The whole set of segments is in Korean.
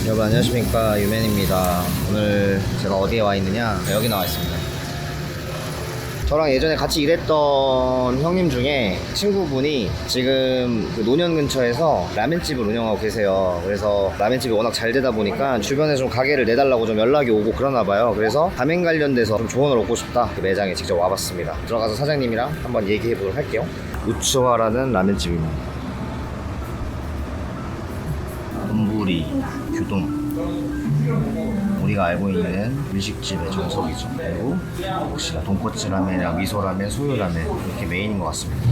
여러분 안녕하십니까, 유맨입니다. 오늘 제가 어디에 와 있느냐, 여기 나와 있습니다. 저랑 예전에 같이 일했던 형님 중에 친구분이 지금 그 노년 근처에서 라멘집을 운영하고 계세요. 그래서 라멘집이 워낙 잘 되다 보니까 주변에 좀 가게를 내달라고 좀 연락이 오고 그러나 봐요. 그래서 가멘 관련돼서 좀 조언을 얻고 싶다, 그 매장에 직접 와봤습니다. 들어가서 사장님이랑 한번 얘기해 보도록 할게요. 우츠와라는 라멘집입니다. 돈부리 규동, 우리가 알고 있는 일식집의 정석이죠. 그리고 혹시나 돈코츠 라멘이랑 미소 라멘, 소유 라멘 이렇게 메인인 것 같습니다.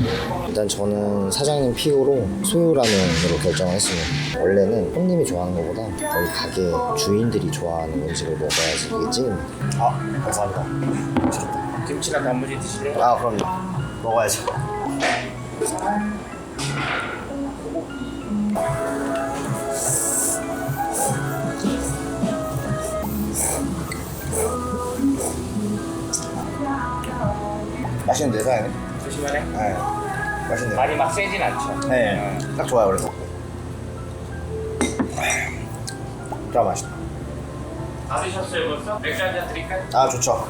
일단 저는 사장님 픽으로 소유 라멘으로 결정을 했습니다. 원래는 형님이 좋아하는 것보다 저희 가게 주인들이 좋아하는 음식을 먹어야지 이게 찐입니다. 아, 감사합니다. 맛있겠다. 김치랑 단무지 드실래요? 아, 그럼요. 먹어야죠. 맛있는데, 사장님? 드시면해? 네, 맛있네요. 많이 막 세진 않죠? 네, 딱 좋아요. 그래서 진짜 맛있다. 다 드셨어요 벌써? 맥주 한잔 드릴까요? 아, 좋죠.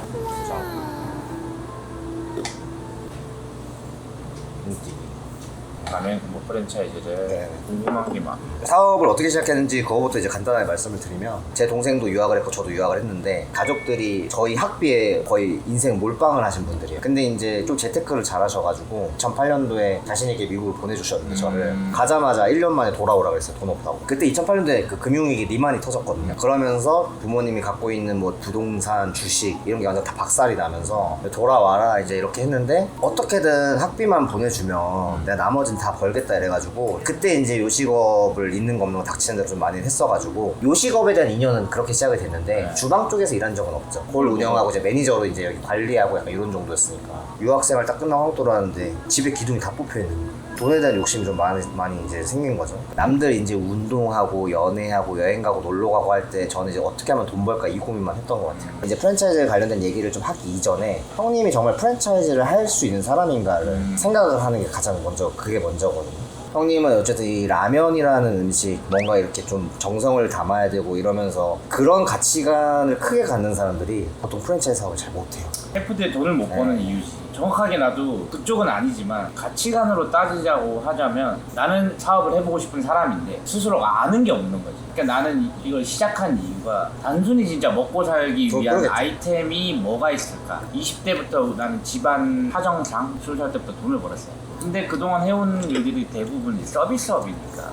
라면 뭐 프랜차이즈를 네. 궁금한 게 많아. 사업을 어떻게 시작했는지 그거부터 이제 간단하게 말씀을 드리면, 제 동생도 유학을 했고 저도 유학을 했는데 가족들이 저희 학비에 거의 인생 몰빵을 하신 분들이에요. 근데 이제 좀 재테크를 잘 하셔가지고 2008년도에 자신있게 미국을 보내주셨는데 저를 가자마자 1년 만에 돌아오라 그랬어요. 돈 없다고. 그때 2008년도에 그 금융위기 리만이 터졌거든요. 그러면서 부모님이 갖고 있는 뭐 부동산, 주식 이런 게 완전 다 박살이 나면서 돌아와라 이제 이렇게 했는데, 어떻게든 학비만 보내주면 내가 나머지는 다 벌겠다 이래가지고, 그때 이제 요식업을 있는 거 없는 거 닥치는 대로 좀 많이 했어가지고 요식업에 대한 인연은 그렇게 시작이 됐는데, 주방 쪽에서 일한 적은 없죠. 홀 운영하고 이제 매니저로 이제 여기 관리하고 약간 이런 정도였으니까. 유학생활 딱 끝나고 한국 돌아왔는데 집에 기둥이 다 뽑혀있는 거예요. 돈에 대한 욕심이 좀 많이 이제 생긴 거죠. 남들 이제 운동하고 연애하고 여행 가고 놀러 가고 할 때 저는 이제 어떻게 하면 돈 벌까 이 고민만 했던 것 같아요. 이제 프랜차이즈에 관련된 얘기를 좀 하기 이전에 형님이 정말 프랜차이즈를 할 수 있는 사람인가를 생각을 하는 게 가장 먼저, 그게 먼저거든요. 형님은 어쨌든 이 라면이라는 음식 뭔가 이렇게 좀 정성을 담아야 되고 이러면서 그런 가치관을 크게 갖는 사람들이 보통 프랜차이즈 사업을 잘 못해요. 해프드에 돈을 못 버는 이유지. 정확하게 나도 그쪽은 아니지만 가치관으로 따지자고 하자면 나는 사업을 해보고 싶은 사람인데 스스로 아는 게 없는 거지. 그러니까 나는 이걸 시작한 이유가 단순히 진짜 먹고 살기 위한 그러겠죠. 아이템이 뭐가 있을까. 20대부터 나는 집안 사정상 20살 때부터 돈을 벌었어요. 근데 그동안 해온 일들이 대부분 서비스업이니까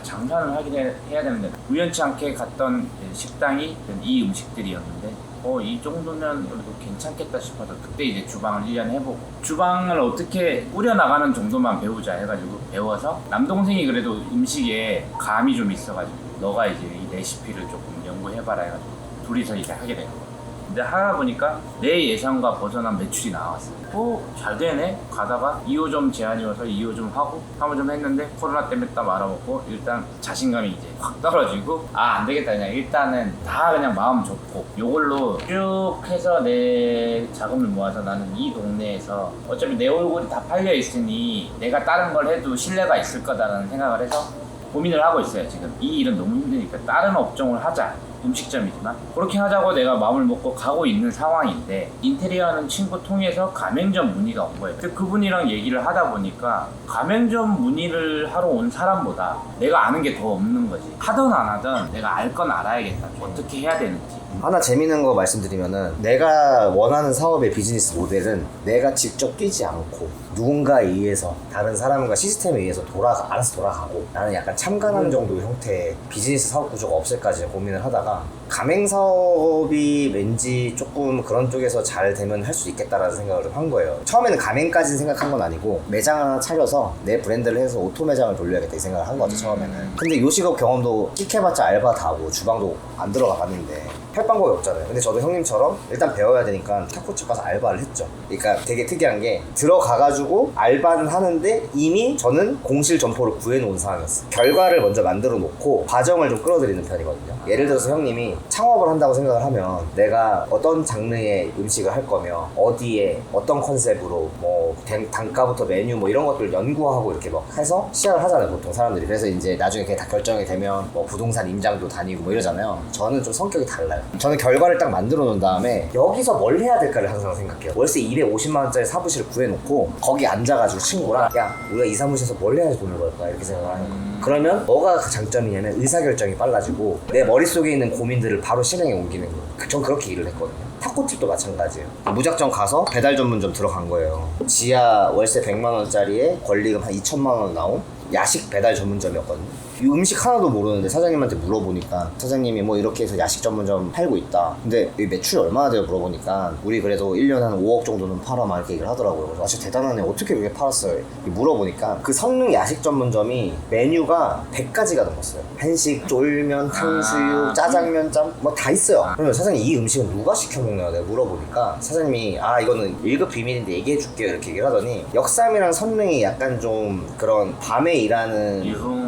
장사를 하긴 해야 되는데, 우연치 않게 갔던 식당이 이 음식들이었는데 이 정도면 그래도 괜찮겠다 싶어서 그때 이제 주방을 1년 해보고, 주방을 어떻게 꾸려나가는 정도만 배우자 해가지고 배워서, 남동생이 그래도 음식에 감이 좀 있어가지고 너가 이제 이 레시피를 조금 연구해봐라 해가지고 둘이서 이제 하게 된 거야. 근데 하다 보니까 내 예상과 벗어난 매출이 나왔어. 잘 되네? 가다가 2호점 제안이 와서 2호점 하고 3호점 했는데 코로나 때문에 딱 말아먹고, 일단 자신감이 이제 확 떨어지고 안 되겠다, 그냥 일단은 다 그냥 마음 접고 요걸로 쭉 해서 내 자금을 모아서, 나는 이 동네에서 어차피 내 얼굴이 다 팔려 있으니 내가 다른 걸 해도 신뢰가 있을 거다라는 생각을 해서 고민을 하고 있어요. 지금 이 일은 너무 힘드니까 다른 업종을 하자. 음식점이지만 그렇게 하자고 내가 마음을 먹고 가고 있는 상황인데, 인테리어 하는 친구 통해서 가맹점 문의가 온 거예요. 근데 그분이랑 얘기를 하다 보니까 가맹점 문의를 하러 온 사람보다 내가 아는 게 더 없는 거지. 하든 안 하든 내가 알 건 알아야겠다. 어떻게 해야 되는지. 하나 재밌는 거 말씀드리면은, 내가 원하는 사업의 비즈니스 모델은 내가 직접 뛰지 않고 누군가에 의해서, 다른 사람과 시스템에 의해서 알아서 돌아가고, 나는 약간 참관하는 정도의 형태의 비즈니스 사업 구조가 없을까 고민을 하다가, 가맹 사업이 왠지 조금 그런 쪽에서 잘 되면 할 수 있겠다라는 생각을 좀 한 거예요. 처음에는 가맹까지는 생각한 건 아니고 매장 하나 차려서 내 브랜드를 해서 오토 매장을 돌려야겠다 이 생각을 한 거죠, 처음에는. 근데 요식업 경험도 끽해봤자 알바 다 하고 주방도 안 들어가 봤는데 할 방법이 없잖아요. 근데 저도 형님처럼 일단 배워야 되니까 타코집 가서 알바를 했죠. 그러니까 되게 특이한 게, 들어가가지고 알바는 하는데 이미 저는 공실 점포를 구해놓은 상황이었어요. 결과를 먼저 만들어 놓고 과정을 좀 끌어들이는 편이거든요. 예를 들어서 형님이 창업을 한다고 생각을 하면 내가 어떤 장르의 음식을 할 거며 어디에 어떤 컨셉으로 뭐 단가부터 메뉴 뭐 이런 것들 연구하고 이렇게 막 해서 시작을 하잖아요 보통 사람들이. 그래서 이제 나중에 그게 다 결정이 되면 뭐 부동산 임장도 다니고 뭐 이러잖아요. 저는 좀 성격이 달라요. 저는 결과를 딱 만들어 놓은 다음에 여기서 뭘 해야 될까를 항상 생각해요. 월세 250만 원짜리 사무실을 구해놓고 거기 앉아가지고 친구랑 야 우리가 이 사무실에서 뭘 해야지 돈을 벌까 이렇게 생각을 하는 거예요. 그러면 뭐가 그 장점이냐면 의사결정이 빨라지고 내 머릿속에 있는 고민들을 바로 실행에 옮기는 거예요. 전 그렇게 일을 했거든요. 타코집도 마찬가지예요. 무작정 가서 배달 전문점 들어간 거예요. 지하 월세 100만 원짜리에 권리금 한 2천만 원 나온 야식 배달 전문점이었거든요. 이 음식 하나도 모르는데 사장님한테 물어보니까 사장님이 뭐 이렇게 해서 야식 전문점 팔고 있다. 근데 이 매출이 얼마나 돼요? 물어보니까 우리 그래도 1년에 한 5억 정도는 팔아 막 이렇게 얘기를 하더라고요. 그래서 진짜 대단하네. 어떻게 그렇게 팔았어요? 물어보니까 그 성능 야식 전문점이 메뉴가 100가지가 넘었어요. 한식, 쫄면, 탕수육, 짜장면, 짬 뭐 다 있어요. 그러면 사장님 이 음식은 누가 시켜 먹나요? 내가 물어보니까 사장님이 이거는 1급 비밀인데 얘기해 줄게요 이렇게 얘기를 하더니 역삼이랑 선릉이 약간 좀 그런 밤에 일하는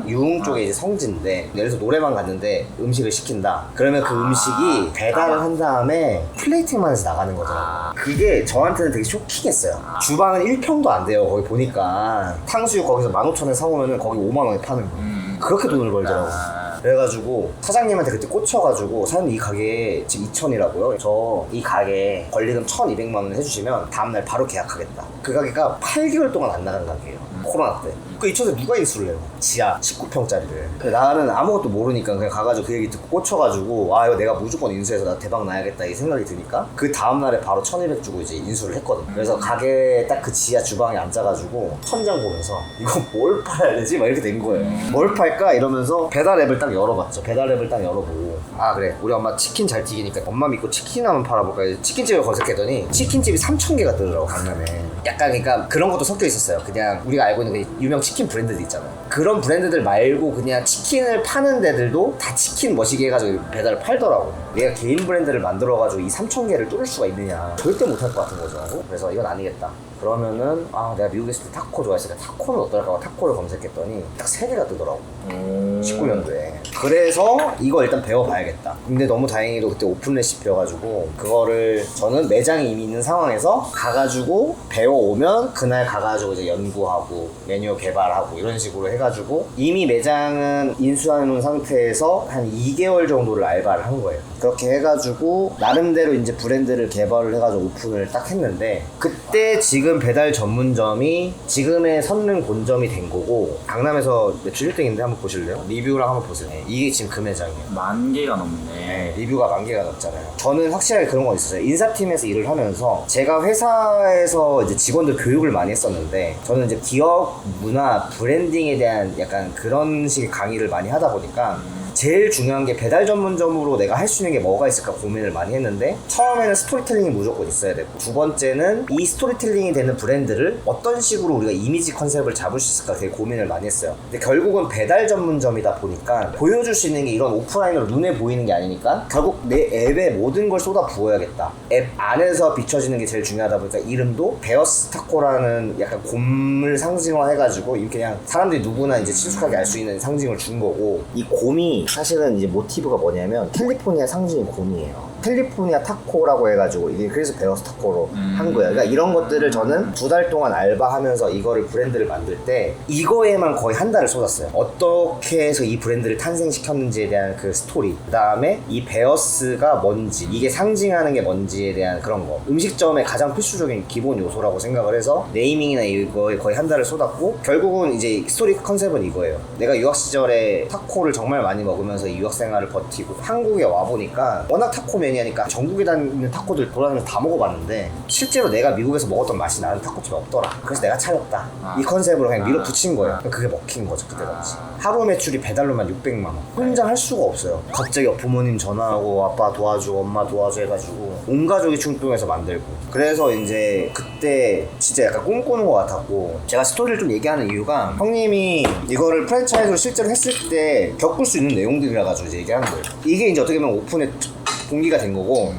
유흥 쪽에 이제 성지인데 예를 들어서 노래방 갔는데 음식을 시킨다 그러면 그 음식이 배달을 한 다음에 플레이팅만 해서 나가는 거더라고요. 그게 저한테는 되게 쇼킹했어요. 주방은 1평도 안 돼요. 거기 보니까 탕수육 거기서 15,000원에 사오면은 거기 5만 원에 파는 거예요. 그렇게 돈을 벌더라고요. 그래가지고 사장님한테 그때 꽂혀가지고 사장님 이 가게 지금 2,000이라고요? 저 이 가게 권리금 1,200만 원 해주시면 다음날 바로 계약하겠다. 그 가게가 8개월 동안 안 나간 가게예요. 코로나 때. 그 2,000에 누가 인수를 해요? 지하 19평짜리를. 나는 아무것도 모르니까 그냥 가가지고 그 얘기 듣고 꽂혀가지고 이거 내가 무조건 인수해서 나 대박 나야겠다 이 생각이 드니까 그 다음날에 바로 1,200 주고 이제 인수를 했거든. 그래서 가게 딱 그 지하 주방에 앉아가지고 천장 보면서 이거 뭘 팔아야 되지? 막 이렇게 된 거예요. 뭘 팔까? 이러면서 배달 앱을 딱 열어봤죠. 배달 앱을 딱 열어보고 그래 우리 엄마 치킨 잘 튀기니까 엄마 믿고 치킨 한번 팔아볼까. 치킨집을 검색했더니 치킨집이 3,000개가 뜨더라고 강남에. 약간 그러니까 그런 것도 섞여 있었어요. 그냥 우리가 알고 있는 그 유명 치킨 브랜드들 있잖아요. 그런 브랜드들 말고 그냥 치킨을 파는 데들도 다 치킨 머시기 해가지고 배달을 팔더라고. 내가 개인 브랜드를 만들어가지고 이 3,000개를 뚫을 수가 있느냐. 절대 못할 것 같은 거죠. 그래서 이건 아니겠다. 그러면은 내가 미국에 있을 때 타코 좋아했으니까 타코는 어떨까 하고 타코를 검색했더니 딱 3개가 뜨더라고. 19년도에. 그래서 이거 일단 배워봐야겠다. 근데 너무 다행히도 그때 오픈 레시피여가지고 그거를 저는 매장이 이미 있는 상황에서 가가지고 배워오면 그날 가가지고 이제 연구하고 메뉴 개발하고 이런 식으로 해가지고 이미 매장은 인수해놓은 상태에서 한 2개월 정도를 알바를 한 거예요. 그렇게 해가지고 나름대로 이제 브랜드를 개발을 해가지고 오픈을 딱 했는데 그때 지금 배달 전문점이 지금의 선릉 본점이 된 거고 강남에서 매출 1등인데 한번 보실래요? 리뷰랑 한번 보세요. 이게 지금 그 매장이에요. 10,000개가 넘네. 리뷰가 10,000개가 넘잖아요. 저는 확실하게 그런 건 있었어요. 인사팀에서 일을 하면서 제가 회사에서 이제 직원들 교육을 많이 했었는데 저는 이제 기업 문화 브랜딩에 대한 약간 그런 식의 강의를 많이 하다 보니까 제일 중요한 게 배달 전문점으로 내가 할 수 있는 게 뭐가 있을까 고민을 많이 했는데 처음에는 스토리텔링이 무조건 있어야 되고 두 번째는 이 스토리텔링이 되는 브랜드를 어떤 식으로 우리가 이미지 컨셉을 잡을 수 있을까 되게 고민을 많이 했어요. 근데 결국은 배달 전문점이다 보니까 보여줄 수 있는 게 이런 오프라인으로 눈에 보이는 게 아니니까 결국 내 앱에 모든 걸 쏟아 부어야겠다. 앱 안에서 비춰지는 게 제일 중요하다 보니까 이름도 베어스 타코라는 약간 곰을 상징화해가지고 이렇게 그냥 사람들이 누구나 이제 친숙하게 알 수 있는 상징을 준 거고 이 곰이 사실은 이제 모티브가 뭐냐면 캘리포니아 상징이 곰이에요. 캘리포니아 타코라고 해가지고 이게 그래서 베어스 타코로 한 거예요. 그러니까 이런 것들을 저는 2달 동안 알바하면서 이거를 브랜드를 만들 때 이거에만 거의 한 달을 쏟았어요. 어떻게 해서 이 브랜드를 탄생시켰는지에 대한 그 스토리, 그 다음에 이 베어스가 뭔지, 이게 상징하는 게 뭔지에 대한 그런 거. 음식점의 가장 필수적인 기본 요소라고 생각을 해서 네이밍이나 이거에 거의 한 달을 쏟았고 결국은 이제 스토리 컨셉은 이거예요. 내가 유학 시절에 타코를 정말 많이 먹으면서 이 유학 생활을 버티고 한국에 와보니까 워낙 타코 매니아니까 전국에 있는 타코들 돌아다니면서 다 먹어봤는데 실제로 내가 미국에서 먹었던 맛이 나는 타코집이 없더라. 그래서 내가 차렸다. 이 컨셉으로 그냥 밀어붙인 거예요. 그게 먹힌 거죠 그때 당시. 하루 매출이 배달로만 600만 원. 혼자 할 수가 없어요. 갑자기 부모님 전화하고 아빠 도와줘 엄마 도와줘 해가지고 온 가족이 충동해서 만들고. 그래서 이제 그때 진짜 약간 꿈꾸는 것 같았고 제가 스토리를 좀 얘기하는 이유가 형님이 이거를 프랜차이즈로 실제로 했을 때 겪을 수 있는 내용들이라 가지고 이제 얘기하는 거예요. 이게 이제 어떻게 보면 오픈의 동기가 된 거고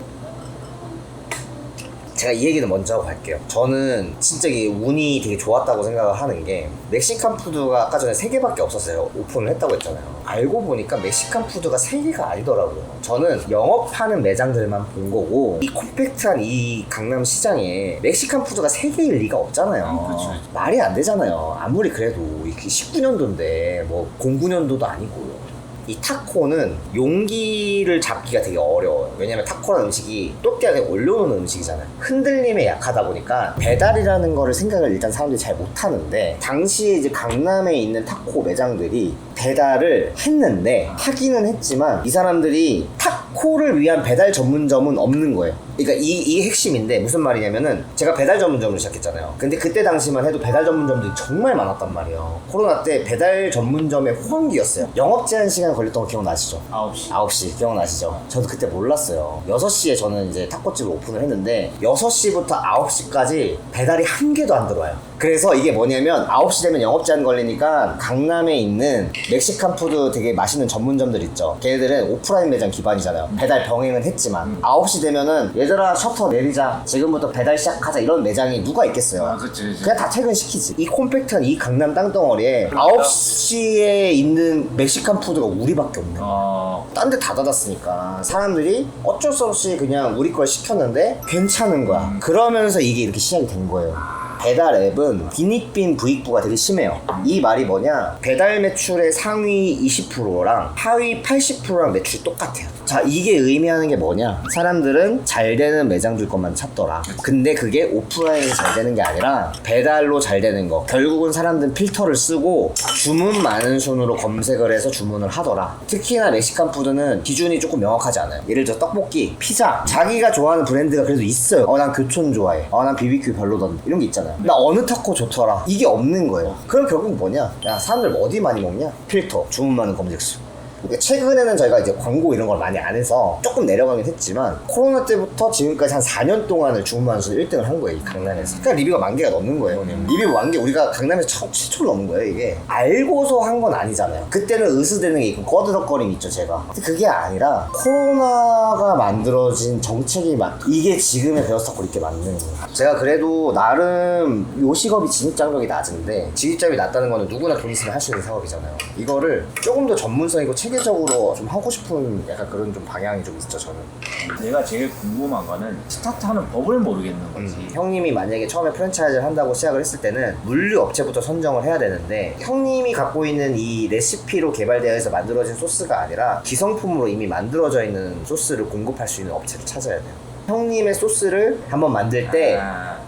제가 이 얘기는 먼저 하고 갈게요. 저는 진짜 이게 운이 되게 좋았다고 생각을 하는 게 멕시칸 푸드가 아까 전에 3개밖에 없었어요. 오픈을 했다고 했잖아요. 알고 보니까 멕시칸 푸드가 3개가 아니더라고요. 저는 영업하는 매장들만 본 거고 이 콤팩트한 이 강남 시장에 멕시칸 푸드가 3개일 리가 없잖아요. 그치. 말이 안 되잖아요. 아무리 그래도 이게 19년도인데 뭐 09년도도 아니고. 이 타코는 용기를 잡기가 되게 어려워요. 왜냐면 타코라는 음식이 또띠아에 올려놓는 음식이잖아요. 흔들림에 약하다 보니까 배달이라는 거를 생각을 일단 사람들이 잘 못하는데 당시에 이제 강남에 있는 타코 매장들이 배달을 했는데 하기는 했지만 이 사람들이 타코를 위한 배달 전문점은 없는 거예요. 그러니까 이게 핵심인데 무슨 말이냐면은 제가 배달 전문점을 시작했잖아요. 근데 그때 당시만 해도 배달 전문점들이 정말 많았단 말이에요. 코로나 때 배달 전문점의 호황기였어요. 영업 제한 시간 걸렸던 거 기억나시죠? 9시 기억나시죠? 저도 그때 몰랐어요. 6시에 저는 이제 타코집을 오픈을 했는데 6시부터 9시까지 배달이 한 개도 안 들어와요. 그래서 이게 뭐냐면 9시 되면 영업 제한 걸리니까 강남에 있는 멕시칸 푸드 되게 맛있는 전문점들 있죠. 걔네들은 오프라인 매장 기반이잖아요. 배달 병행은 했지만 9시 되면은 얘들아 셔터 내리자, 지금부터 배달 시작하자, 이런 매장이 누가 있겠어요. 그치. 그냥 다 퇴근시키지. 이 콤팩트한 이 강남 땅덩어리에 9시에 있는 멕시칸 푸드가 우리밖에 없네. 딴 데 다 닫았으니까 사람들이 어쩔 수 없이 그냥 우리 걸 시켰는데 괜찮은 거야. 그러면서 이게 이렇게 시작이 된 거예요. 배달 앱은 빈익빈 부익부가 되게 심해요. 이 말이 뭐냐, 배달 매출의 상위 20%랑 하위 80%랑 매출이 똑같아요. 자, 이게 의미하는 게 뭐냐, 사람들은 잘 되는 매장들 것만 찾더라. 근데 그게 오프라인이 잘 되는 게 아니라 배달로 잘 되는 거. 결국은 사람들은 필터를 쓰고 주문 많은 순으로 검색을 해서 주문을 하더라. 특히나 멕시칸 푸드는 기준이 조금 명확하지 않아요. 예를 들어 떡볶이, 피자, 자기가 좋아하는 브랜드가 그래도 있어요. 난 교촌 좋아해, 난 BBQ 별로던데, 이런 게 있잖아요. 나 어느 타코 좋더라, 이게 없는 거예요. 그럼 결국 뭐냐, 야 사람들 어디 많이 먹냐, 필터, 주문 많은 검색수. 최근에는 저희가 이제 광고 이런 걸 많이 안 해서 조금 내려가긴 했지만 코로나 때부터 지금까지 한 4년 동안을 주문 많은 수 1등을 한 거예요, 이 강남에서. 그러니까 리뷰가 10,000개가 넘는 거예요. 리뷰 10,000개, 우리가 강남에서 최초로 넘은 거예요. 이게 알고서 한 건 아니잖아요. 그때는 으스대는 게 있고 꺼드럭거림이 있죠, 제가. 근데 그게 아니라 코로나가 만들어진 정책이 이게 지금의 베어스타코 이렇게 만드는 거예요. 제가 그래도 나름 요식업이 진입장벽이 낮은데, 진입장벽이 낮다는 거는 누구나 돈 있으면 할 수 있는 사업이잖아요. 이거를 조금 더 전문성 있고 체계적으로 좀 하고 싶은 약간 그런 좀 방향이 좀 있죠, 저는. 내가 제일 궁금한 거는 스타트하는 법을 모르겠는 거지. 형님이 만약에 처음에 프랜차이즈를 한다고 시작을 했을 때는 물류 업체부터 선정을 해야 되는데, 형님이 갖고 있는 이 레시피로 개발되어서 만들어진 소스가 아니라 기성품으로 이미 만들어져 있는 소스를 공급할 수 있는 업체를 찾아야 돼요. 형님의 소스를 한번 만들 때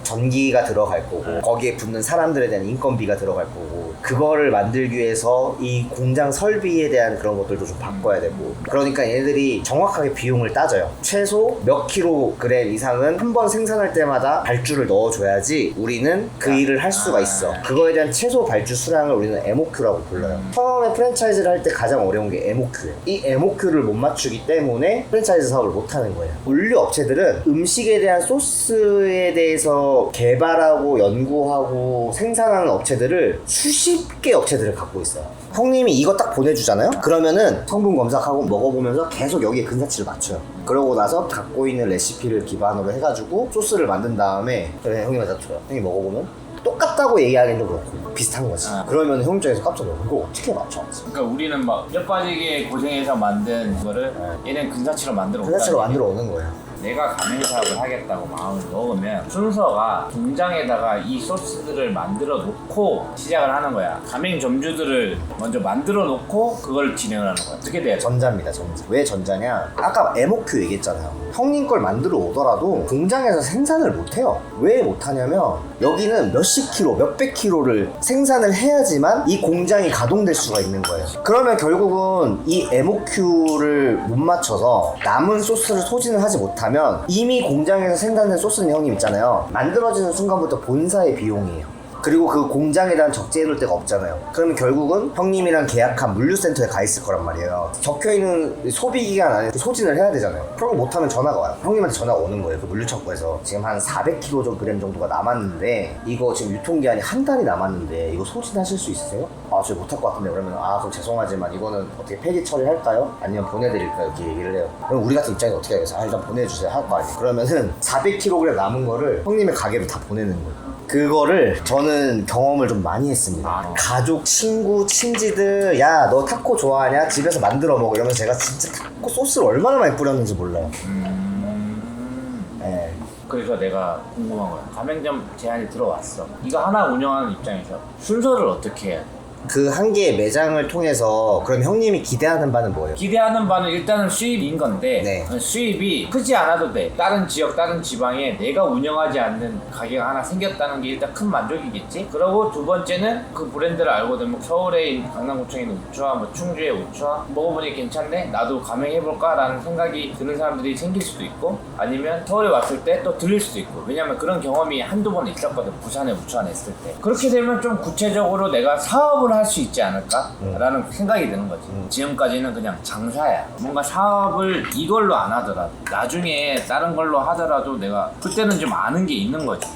전기가 들어갈 거고, 거기에 붙는 사람들에 대한 인건비가 들어갈 거고, 그거를 만들기 위해서 이 공장 설비에 대한 그런 것들도 좀 바꿔야 되고, 그러니까 얘네들이 정확하게 비용을 따져요. 최소 몇 킬로그램 이상은 한 번 생산할 때마다 발주를 넣어줘야지 우리는 그 일을 할 수가 있어. 그거에 대한 최소 발주 수량을 우리는 MOQ라고 불러요. 처음에 프랜차이즈를 할 때 가장 어려운 게 MOQ예요. 이 MOQ를 못 맞추기 때문에 프랜차이즈 사업을 못 하는 거예요. 물류 업체들은 음식에 대한 소스에 대해서 개발하고 연구하고 생산하는 업체들을 수십 개 업체들을 갖고 있어요. 형님이 이거 딱 보내주잖아요? 그러면은 성분 검사하고 먹어보면서 계속 여기에 근사치를 맞춰요. 그러고 나서 갖고 있는 레시피를 기반으로 해가지고 소스를 만든 다음에 그래 형님한테 줘요. 형이 먹어보면 똑같다고 얘기하기는 좀 그렇고 비슷한 거지. 그러면 형 입장에서 깜짝 놀라. 이거 어떻게 맞춰? 그러니까 우리는 막 뼈 빠지게 고생해서 만든 그거를 얘는 근사치로 만들어 근사치로 만들어 오는 거예요. 내가 가맹 사업을 하겠다고 마음을 먹으면 순서가 공장에다가 이 소스들을 만들어 놓고 시작을 하는 거야. 가맹 점주들을 먼저 만들어 놓고 그걸 진행을 하는 거야. 어떻게 돼야 돼? 전자입니다, 전자. 왜 전자냐? 아까 MOQ 얘기했잖아요. 형님 걸 만들어 오더라도 공장에서 생산을 못해요. 왜 못하냐면 여기는 몇십 킬로, 몇백 킬로를 생산을 해야지만 이 공장이 가동될 수가 있는 거예요. 그러면 결국은 이 MOQ를 못 맞춰서 남은 소스를 소진을 하지 못하면 이미 공장에서 생산된 소스는 형님 있잖아요, 만들어지는 순간부터 본사의 비용이에요. 그리고 그 공장에 대한 적재해놓을 데가 없잖아요. 그러면 결국은 형님이랑 계약한 물류센터에 가 있을 거란 말이에요. 적혀있는 소비기간 안에 소진을 해야 되잖아요. 그런 거 못하면 전화가 와요. 형님한테 전화가 오는 거예요. 그 물류창고에서 지금 한 400kg 정도가 남았는데 이거 지금 유통기한이 한 달이 남았는데 이거 소진하실 수 있으세요? 아, 저 못할 것 같은데. 그러면 그럼 죄송하지만 이거는 어떻게 폐기 처리할까요? 아니면 보내드릴까요? 이렇게 얘기를 해요. 그럼 우리 같은 입장에서 어떻게 하겠어요? 일단 보내주세요 할 거 아니에요. 그러면은 400kg 남은 거를 형님의 가게로 다 보내는 거예요. 그거를 저는 경험을 좀 많이 했습니다. 가족, 친구, 친지들 야 너 타코 좋아하냐? 집에서 만들어 먹어 이러면서 제가 진짜 타코 소스를 얼마나 많이 뿌렸는지 몰라요. 네. 그래서 내가 궁금한 거야. 가맹점 제안이 들어왔어. 이거 하나 운영하는 입장에서 순서를 어떻게 해야 돼? 그 한 개의 매장을 통해서 그럼 형님이 기대하는 바는 뭐예요? 기대하는 바는 일단은 수입인 건데 네. 수입이 크지 않아도 돼. 다른 지역, 다른 지방에 내가 운영하지 않는 가게가 하나 생겼다는 게 일단 큰 만족이겠지. 그리고 두 번째는 그 브랜드를 알고 되면 서울에 있는 강남구청에 있는 우추와 뭐 충주의 우추와 먹어보니 괜찮네? 나도 가맹해볼까? 라는 생각이 드는 사람들이 생길 수도 있고 아니면 서울에 왔을 때 또 들릴 수도 있고 왜냐면 그런 경험이 한두 번 있었거든. 부산에 우추 안에 있을 때. 그렇게 되면 좀 구체적으로 내가 사업을 할 수 있지 않을까? 라는 생각이 드는 거지. 지금까지는 그냥 장사야. 뭔가 사업을 이걸로 안 하더라도 나중에 다른 걸로 하더라도 내가 그때는 좀 아는 게 있는 거지.